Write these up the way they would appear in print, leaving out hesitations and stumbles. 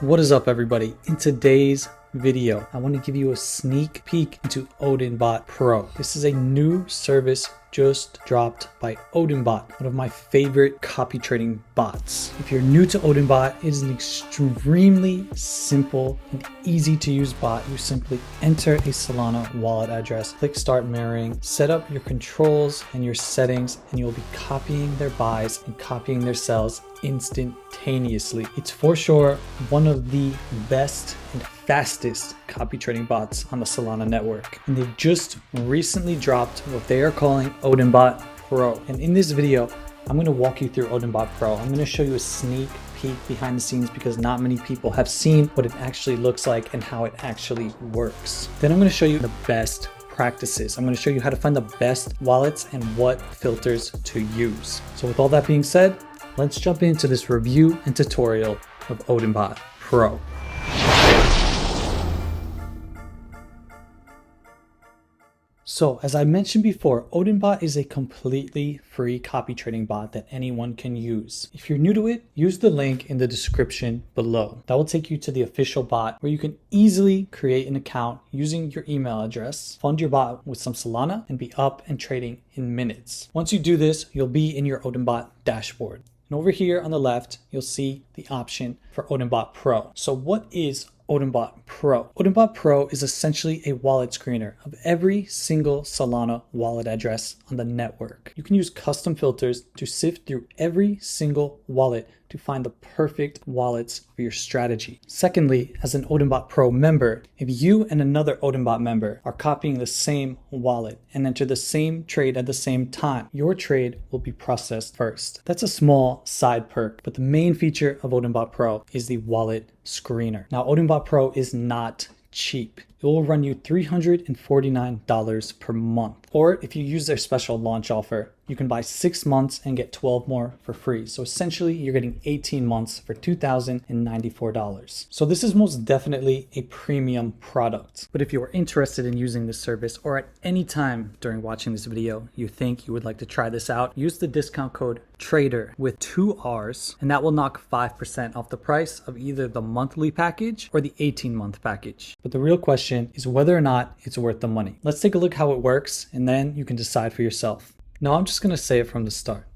What is up, everybody? In today's video, I want to give you a sneak peek into Odinbot Pro. This is a new service just dropped by Odinbot, one of my favorite copy trading bots. If you're new to Odinbot, it is an extremely simple and easy to use bot. You simply enter a Solana wallet address, click start mirroring, set up your controls and your settings, and you'll be copying their buys and copying their sells instantaneously. It's for sure one of the best and fastest copy trading bots on the Solana network. And they've just recently dropped what they are calling Odinbot Pro. And in this video, I'm going to walk you through Odinbot Pro. I'm going to show you a sneak peek behind the scenes because not many people have seen what it actually looks like and how it actually works. Then I'm going to show you the best practices. I'm going to show you how to find the best wallets and what filters to use. So with all that being said, let's jump into this review and tutorial of Odinbot Pro. So as I mentioned before, Odinbot is a completely free copy trading bot that anyone can use. If you're new to it, use the link in the description below. That will take you to the official bot where you can easily create an account using your email address, fund your bot with some Solana, and be up and trading in minutes. Once you do this, you'll be in your Odinbot dashboard. And over here on the left, you'll see the option for Odinbot Pro. So what is Odinbot Pro? Odinbot Pro is essentially a wallet screener of every single Solana wallet address on the network. You can use custom filters to sift through every single wallet to find the perfect wallets for your strategy. Secondly, as an Odinbot Pro member, if you and another Odinbot member are copying the same wallet and enter the same trade at the same time, your trade will be processed first. That's a small side perk, but the main feature of Odinbot Pro is the wallet screener. Now, Odinbot Pro is not cheap. It will run you $349 per month. Or if you use their special launch offer, you can buy 6 months and get 12 more for free. So essentially you're getting 18 months for $2,094. So this is most definitely a premium product. But if you are interested in using this service or at any time during watching this video, you think you would like to try this out, use the discount code TRADER with 2 R's, and that will knock 5% off the price of either the monthly package or the 18-month package. But the real question is whether or not it's worth the money. Let's take a look how it works, and then you can decide for yourself. Now, I'm just going to say it from the start.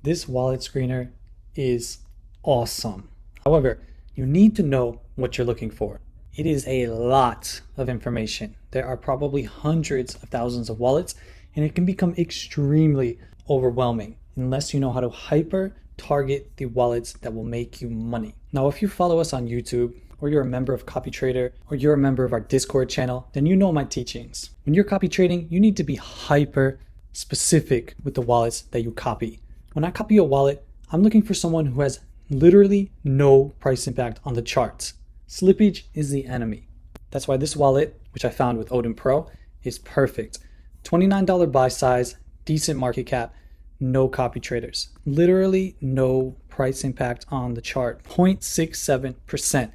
This wallet screener is awesome. However, you need to know what you're looking for. It is a lot of information. There are probably hundreds of thousands of wallets, and it can become extremely overwhelming unless you know how to hyper target the wallets that will make you money. Now, if you follow us on YouTube, or you're a member of Copy Trader, or you're a member of our Discord channel, then you know my teachings. When you're copy trading, you need to be hyper specific with the wallets that you copy. When I copy a wallet, I'm looking for someone who has literally no price impact on the charts. Slippage is the enemy. That's why this wallet, which I found with Odin Pro, is perfect. $29 buy size, decent market cap, no copy traders. Literally no price impact on the chart, 0.67%.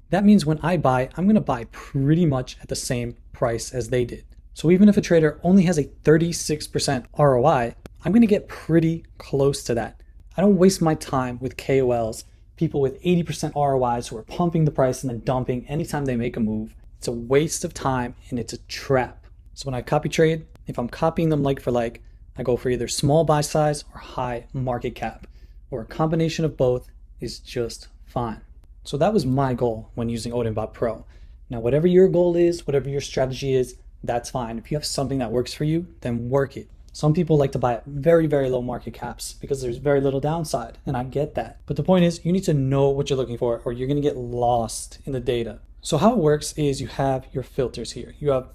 That means when I buy, I'm going to buy pretty much at the same price as they did. So even if a trader only has a 36% ROI, I'm going to get pretty close to that. I don't waste my time with KOLs, people with 80% ROIs who are pumping the price and then dumping anytime they make a move. It's a waste of time and it's a trap. So when I copy trade, if I'm copying them like for like, I go for either small buy size or high market cap, or a combination of both is just fine. So that was my goal when using Odinbot Pro. Now, whatever your goal is, whatever your strategy is, that's fine. If you have something that works for you, then work it. Some people like to buy at very, very low market caps because there's very little downside, and I get that. But the point is, you need to know what you're looking for or you're going to get lost in the data. So how it works is you have your filters here. You have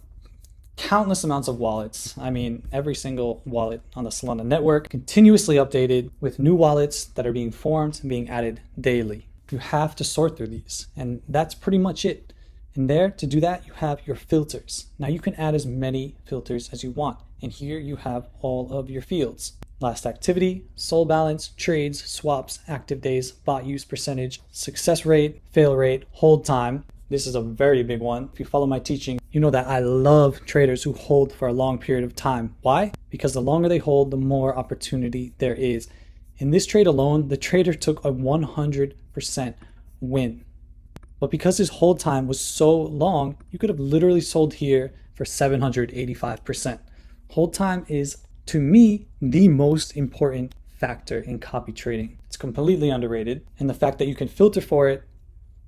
countless amounts of wallets. I mean, every single wallet on the Solana network, continuously updated with new wallets that are being formed and being added daily. You have to sort through these, and that's pretty much it. And there, to do that, you have your filters. Now you can add as many filters as you want. And here you have all of your fields. Last activity, soul balance, trades, swaps, active days, bot use percentage, success rate, fail rate, hold time. This is a very big one. If you follow my teaching, you know that I love traders who hold for a long period of time. Why? Because the longer they hold, the more opportunity there is. In this trade alone, the trader took a 100% win. But because his hold time was so long, you could have literally sold here for 785%. Hold time is, to me, the most important factor in copy trading. It's completely underrated, and the fact that you can filter for it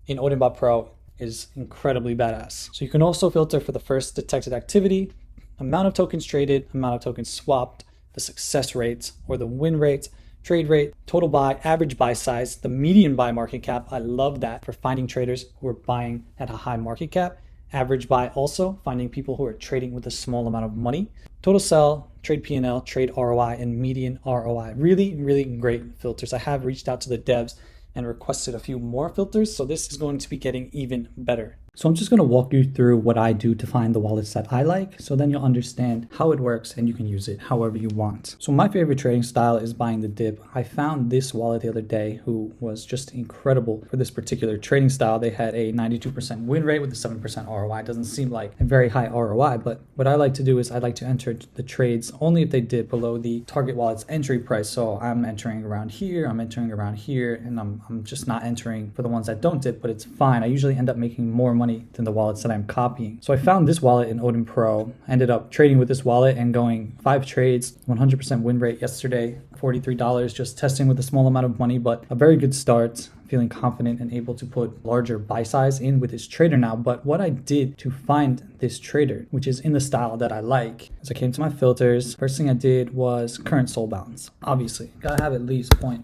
in Odinbot Pro is incredibly badass. So you can also filter for the first detected activity, amount of tokens traded, amount of tokens swapped, the success rates or the win rate, trade rate, total buy, average buy size, the median buy market cap. I love that for finding traders who are buying at a high market cap. Average buy also, finding people who are trading with a small amount of money. Total sell, trade P&L, trade ROI, and median ROI. Really, really great filters. I have reached out to the devs and requested a few more filters, so this is going to be getting even better. So I'm just going to walk you through what I do to find the wallets that I like, so then you'll understand how it works and you can use it however you want. So my favorite trading style is buying the dip. I found this wallet the other day who was just incredible for this particular trading style. They had a 92% win rate with a 7% ROI. It doesn't seem like a very high ROI, but what I like to do is I like to enter the trades only if they dip below the target wallet's entry price. So I'm entering around here, I'm entering around here, and I'm just not entering for the ones that don't dip, but it's fine. I usually end up making more money than the wallets that I'm copying. So I found this wallet in Odin Pro, ended up trading with this wallet and going 5 trades, 100% win rate yesterday, $43, just testing with a small amount of money, but a very good start. Feeling confident and able to put larger buy size in with this trader now. But what I did to find this trader, which is in the style that I like, as I came to my filters, first thing I did was current soul balance. Obviously, gotta have at least 0.2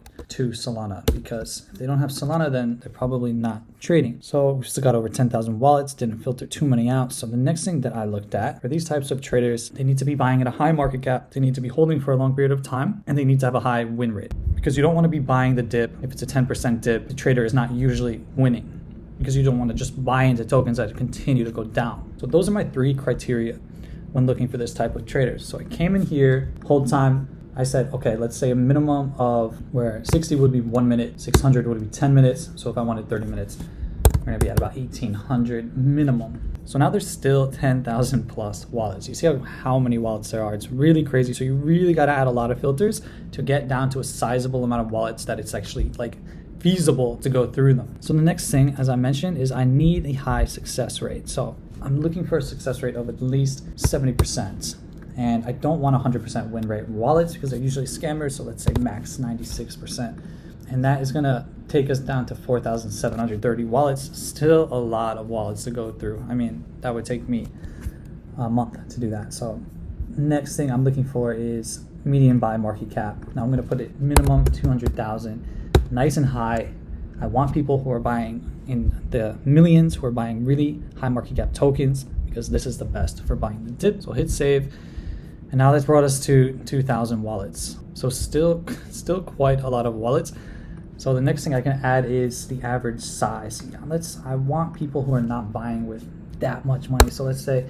Solana, because if they don't have Solana, then they're probably not trading. So we still got over 10,000 wallets, didn't filter too many out. So the next thing that I looked at for these types of traders, they need to be buying at a high market cap, they need to be holding for a long period of time, and they need to have a high win rate. Because you don't want to be buying the dip. If it's a 10% dip, the trader is not usually winning, because you don't want to just buy into tokens that continue to go down. So those are my 3 criteria when looking for this type of traders. So I came in here, hold time. I said, okay, let's say a minimum of where 60 would be 1 minute, 600 would be 10 minutes. So if I wanted 30 minutes, we're gonna be at about 1,800 minimum. So now there's still 10,000 plus wallets. You see how many wallets there are. It's really crazy. So you really got to add a lot of filters to get down to a sizable amount of wallets that it's actually like feasible to go through them. So the next thing, as I mentioned, is I need a high success rate. So I'm looking for a success rate of at least 70%. And I don't want 100% win rate wallets because they're usually scammers. So let's say max 96%. And that is gonna take us down to 4,730 wallets. Still a lot of wallets to go through. I mean, that would take me a month to do that. So next thing I'm looking for is median buy market cap. Now I'm gonna put it minimum 200,000, nice and high. I want people who are buying in the millions, who are buying really high market cap tokens, because this is the best for buying the dip. So hit save. And now that's brought us to 2,000 wallets. So still quite a lot of wallets. So the next thing I can add is the average size. I want people who are not buying with that much money. So let's say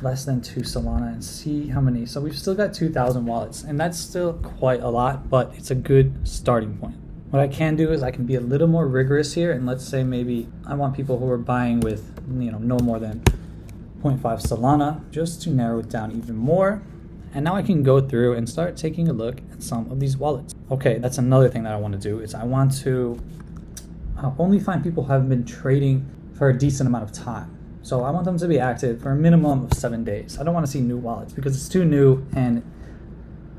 less than 2 Solana and see how many. So we've still got 2,000 wallets, and that's still quite a lot, but it's a good starting point. What I can do is I can be a little more rigorous here, and let's say maybe I want people who are buying with no more than 0.5 Solana, just to narrow it down even more. And now I can go through and start taking a look at some of these wallets. Okay, that's another thing that I want to do is I want to only find people who have been trading for a decent amount of time. So I want them to be active for a minimum of 7 days. I don't want to see new wallets because it's too new and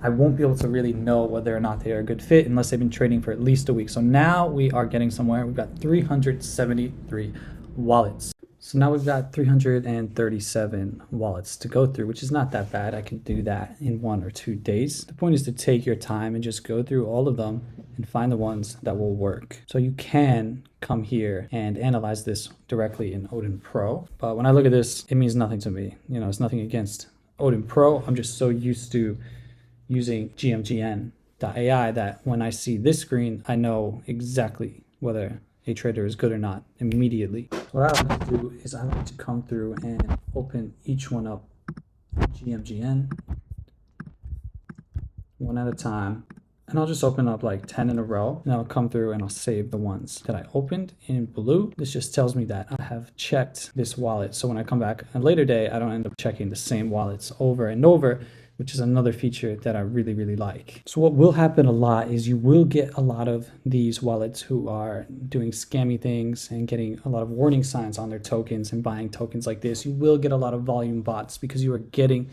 I won't be able to really know whether or not they are a good fit unless they've been trading for at least a week. So now we are getting somewhere. We've got 373 wallets. So now we've got 337 wallets to go through, which is not that bad. I can do that in 1 or 2 days. The point is to take your time and just go through all of them and find the ones that will work. So you can come here and analyze this directly in Odin Pro. But when I look at this, it means nothing to me. It's nothing against Odin Pro. I'm just so used to using gmgn.ai that when I see this screen, I know exactly whether a trader is good or not immediately. What I like to do is I like to come through and open each one up GMGN one at a time, and I'll just open up like 10 in a row, and I'll come through and I'll save the ones that I opened in blue. This just tells me that I have checked this wallet, so when I come back a later day, I don't end up checking the same wallets over and over, which is another feature that I really, really like. So what will happen a lot is you will get a lot of these wallets who are doing scammy things and getting a lot of warning signs on their tokens and buying tokens like this. You will get a lot of volume bots because you are getting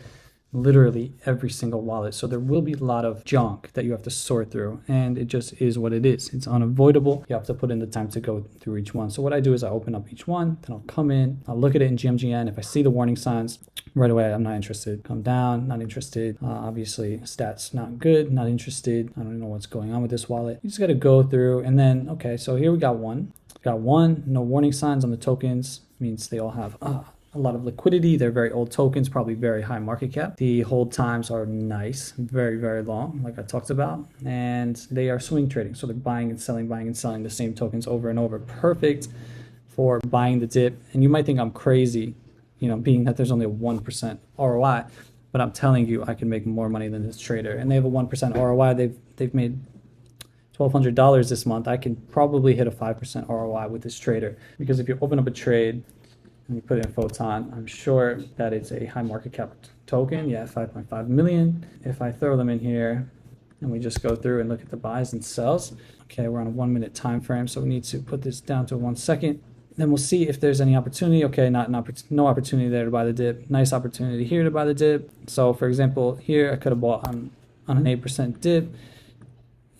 literally every single wallet. So there will be a lot of junk that you have to sort through, and it just is what it is. It's unavoidable. You have to put in the time to go through each one. So what I do is I open up each one, then I'll come in, I'll look at it in GMGN. If I see the warning signs right away, I'm not interested. Come down, not interested. Obviously stats not good, not interested. I don't know what's going on with this wallet. You just got to go through, and then, okay, so here we got one, no warning signs on the tokens, means they all have a lot of liquidity. They're very old tokens, probably very high market cap. The hold times are nice, very, very long, like I talked about. And they are swing trading. So they're buying and selling the same tokens over and over. Perfect for buying the dip. And you might think I'm crazy, you know, being that there's only a 1% ROI, but I'm telling you, I can make more money than this trader. And they have a 1% ROI. They've made $1,200 this month. I can probably hit a 5% ROI with this trader, because if you open up a trade and you put in Photon, I'm sure that it's a high market cap token. Yeah, 5.5 million. If I throw them in here and we just go through and look at the buys and sells. Okay, we're on a 1 minute time frame, so we need to put this down to 1 second. Then we'll see if there's any opportunity. Okay, no opportunity there to buy the dip. Nice opportunity here to buy the dip. So for example, here I could have bought on an 8% dip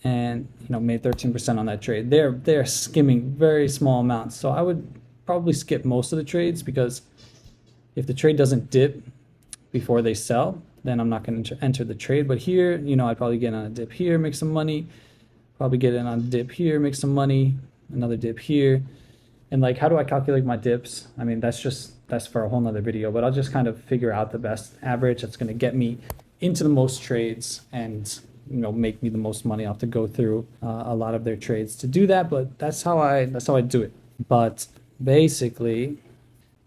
and, you know, made 13% on that trade. They're skimming very small amounts. So I would probably skip most of the trades, because if the trade doesn't dip before they sell, then I'm not going to enter the trade. But here, you know, I'd probably get on a dip here, make some money, probably get in on a dip here, make some money, another dip here. And like, how do I calculate my dips? I mean, that's for a whole nother video, but I'll just kind of figure out the best average that's going to get me into the most trades and, you know, make me the most money. I'll have to go through a lot of their trades to do that, but that's how I do it. But basically,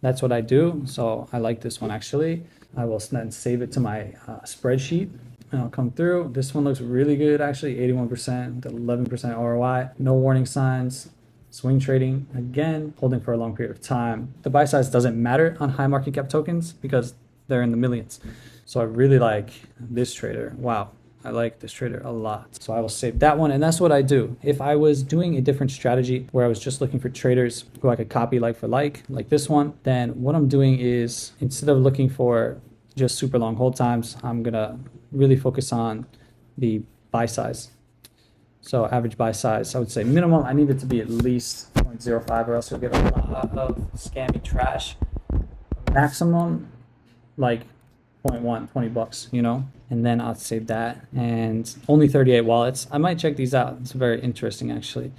that's what I do. So I like this one actually. I will then save it to my spreadsheet, and I'll come through. This one looks really good actually, 81%, 11% ROI, no warning signs, swing trading, again, holding for a long period of time. The buy size doesn't matter on high market cap tokens because they're in the millions. So I really like this trader. Wow. I like this trader a lot. So I will save that one, and that's what I do. If I was doing a different strategy where I was just looking for traders who I could copy like for like this one, then what I'm doing is, instead of looking for just super long hold times, I'm gonna really focus on the buy size. So average buy size, I would say minimum, I need it to be at least 0.05, or else you'll get a lot of scammy trash. Maximum, like 0.1, 20 bucks, you know? And then I'll save that. And only 38 wallets. I might check these out. It's very interesting, actually.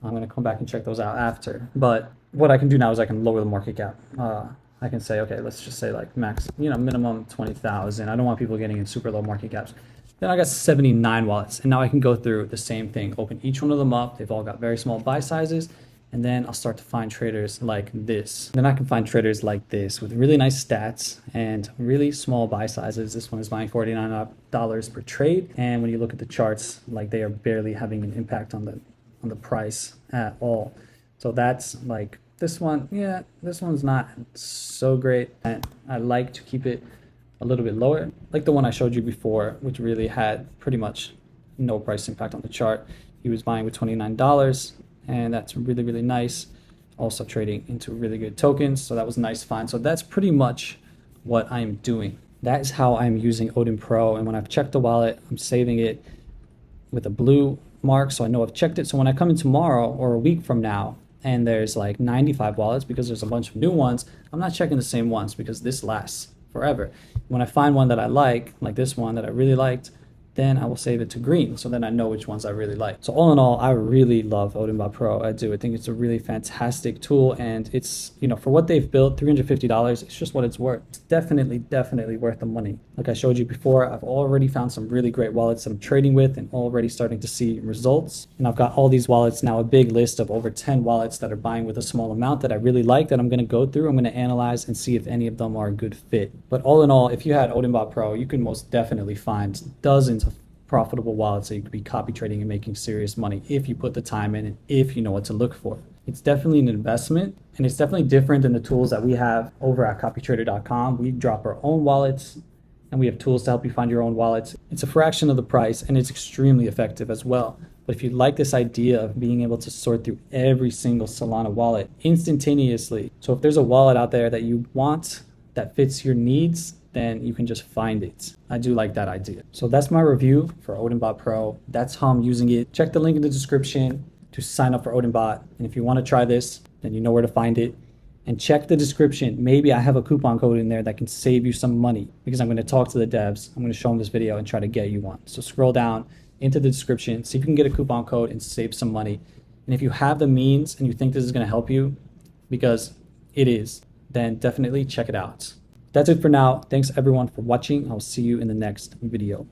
I'm going to come back and check those out after. But what I can do now is I can lower the market cap. I can say, okay, let's just say like max, you know, minimum 20,000. I don't want people getting in super low market caps. Then I got 79 wallets. And now I can go through the same thing, open each one of them up. They've all got very small buy sizes. And then I'll start to find traders like this. Then I can find traders like this with really nice stats and really small buy sizes. This one is buying $49 per trade. And when you look at the charts, like they are barely having an impact on the price at all. So that's like this one. Yeah, this one's not so great. And I like to keep it a little bit lower, like the one I showed you before, which really had pretty much no price impact on the chart. He was buying with $29. And that's really, really nice. Also trading into really good tokens. So that was a nice find. So that's pretty much what I'm doing. That is how I'm using Odin Pro. And when I've checked the wallet, I'm saving it with a blue mark, so I know I've checked it. So when I come in tomorrow or a week from now, and there's like 95 wallets because there's a bunch of new ones, I'm not checking the same ones because this lasts forever. When I find one that I like this one that I really liked, then I will save it to green. So then I know which ones I really like. So all in all, I really love Odinbot Pro. I do. I think it's a really fantastic tool, and it's, you know, for what they've built, $350, it's just what it's worth. It's definitely worth the money. Like I showed you before, I've already found some really great wallets that I'm trading with and already starting to see results. And I've got all these wallets now, a big list of over 10 wallets that are buying with a small amount that I really like, that I'm going to go through. I'm going to analyze and see if any of them are a good fit. But all in all, if you had Odinbot Pro, you can most definitely find dozens of profitable wallets that you could be copy trading and making serious money if you put the time in and if you know what to look for. It's definitely an investment, and it's definitely different than the tools that we have over at copytrader.com. We drop our own wallets and we have tools to help you find your own wallets. It's a fraction of the price and it's extremely effective as well. But if you like this idea of being able to sort through every single Solana wallet instantaneously, so if there's a wallet out there that you want that fits your needs, then you can just find it. I do like that idea. So that's my review for Odinbot Pro. That's how I'm using it. Check the link in the description to sign up for Odinbot. And if you want to try this, then you know where to find it. And check the description. Maybe I have a coupon code in there that can save you some money, because I'm going to talk to the devs. I'm going to show them this video and try to get you one. So scroll down into the description, see if you can get a coupon code and save some money. And if you have the means and you think this is going to help you, because it is, then definitely check it out. That's it for now. Thanks everyone for watching. I'll see you in the next video.